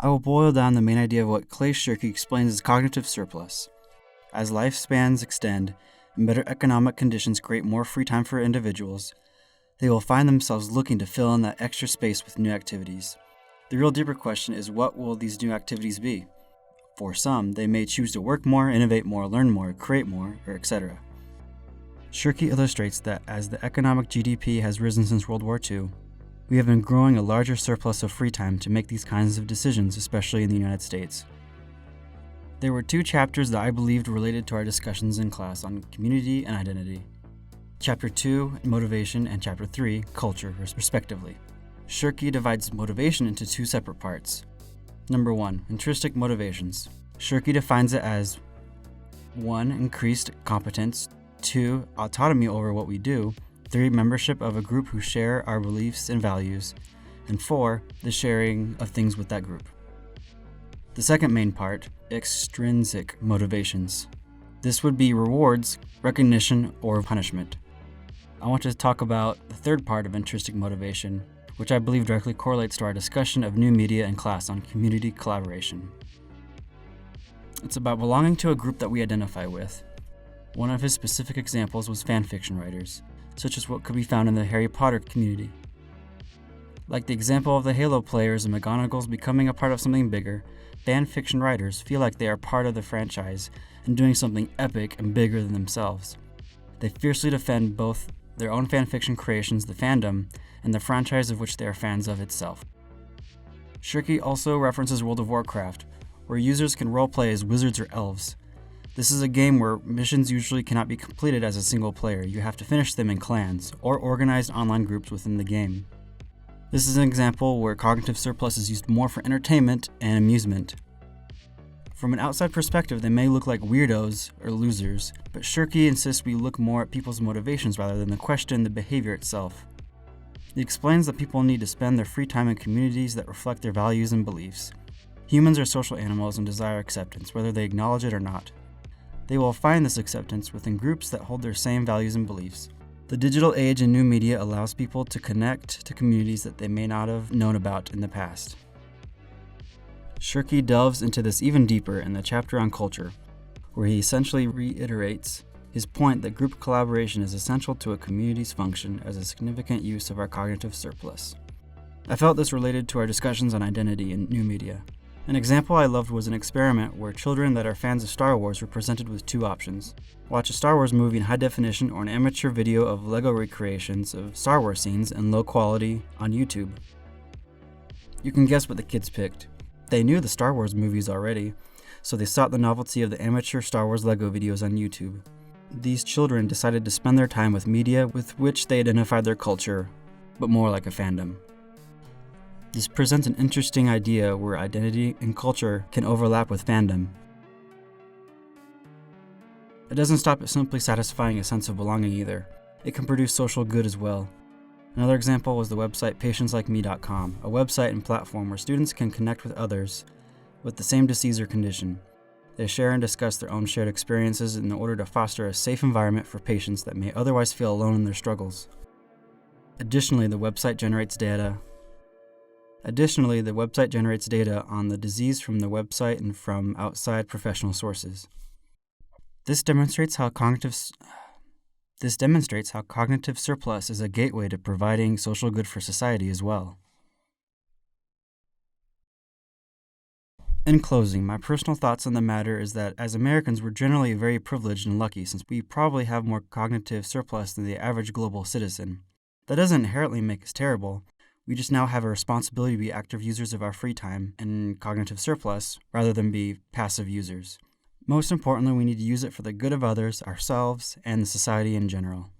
I will boil down the main idea of what Clay Shirky explains as cognitive surplus. As lifespans extend and better economic conditions create more free time for individuals, they will find themselves looking to fill in that extra space with new activities. The real deeper question is, what will these new activities be? For some, they may choose to work more, innovate more, learn more, create more, or etc. Shirky illustrates that as the economic GDP has risen since World War II, we have been growing a larger surplus of free time to make these kinds of decisions, especially in the United States. There were 2 chapters that I believed related to our discussions in class on community and identity. Chapter 2, motivation, and Chapter 3, culture, respectively. Shirky divides motivation into 2 separate parts. Number 1, intrinsic motivations. Shirky defines it as 1, increased competence, 2, autonomy over what we do, 3, membership of a group who share our beliefs and values, and 4, the sharing of things with that group. The second main part, extrinsic motivations. This would be rewards, recognition, or punishment. I want to talk about the third part of intrinsic motivation, which I believe directly correlates to our discussion of new media in class on community collaboration. It's about belonging to a group that we identify with. One of his specific examples was fanfiction writers, such as what could be found in the Harry Potter community. Like the example of the Halo players and McGonagall's becoming a part of something bigger, fanfiction writers feel like they are part of the franchise and doing something epic and bigger than themselves. They fiercely defend both their own fanfiction creations, the fandom, and the franchise of which they are fans of itself. Shirky also references World of Warcraft, where users can roleplay as wizards or elves. This is a game where missions usually cannot be completed as a single player. You have to finish them in clans or organized online groups within the game. This is an example where cognitive surplus is used more for entertainment and amusement. From an outside perspective, they may look like weirdos or losers, but Shirky insists we look more at people's motivations rather than the question, the behavior itself. He explains that people need to spend their free time in communities that reflect their values and beliefs. Humans are social animals and desire acceptance, whether they acknowledge it or not. They will find this acceptance within groups that hold their same values and beliefs. The digital age and new media allows people to connect to communities that they may not have known about in the past. Shirky delves into this even deeper in the chapter on culture, where he essentially reiterates his point that group collaboration is essential to a community's function as a significant use of our cognitive surplus. I felt this related to our discussions on identity in new media. An example I loved was an experiment where children that are fans of Star Wars were presented with 2 options. Watch a Star Wars movie in high definition or an amateur video of LEGO recreations of Star Wars scenes in low quality on YouTube. You can guess what the kids picked. They knew the Star Wars movies already, so they sought the novelty of the amateur Star Wars LEGO videos on YouTube. These children decided to spend their time with media with which they identified their culture, but more like a fandom. This presents an interesting idea where identity and culture can overlap with fandom. It doesn't stop at simply satisfying a sense of belonging either. It can produce social good as well. Another example was the website patientslikeme.com, a website and platform where students can connect with others with the same disease or condition. They share and discuss their own shared experiences in order to foster a safe environment for patients that may otherwise feel alone in their struggles. Additionally, the website generates data on the disease from the website and from outside professional sources. This demonstrates how cognitive surplus is a gateway to providing social good for society as well. In closing, my personal thoughts on the matter is that as Americans, we're generally very privileged and lucky since we probably have more cognitive surplus than the average global citizen. That doesn't inherently make us terrible. We just now have a responsibility to be active users of our free time and cognitive surplus rather than be passive users. Most importantly, we need to use it for the good of others, ourselves, and the society in general.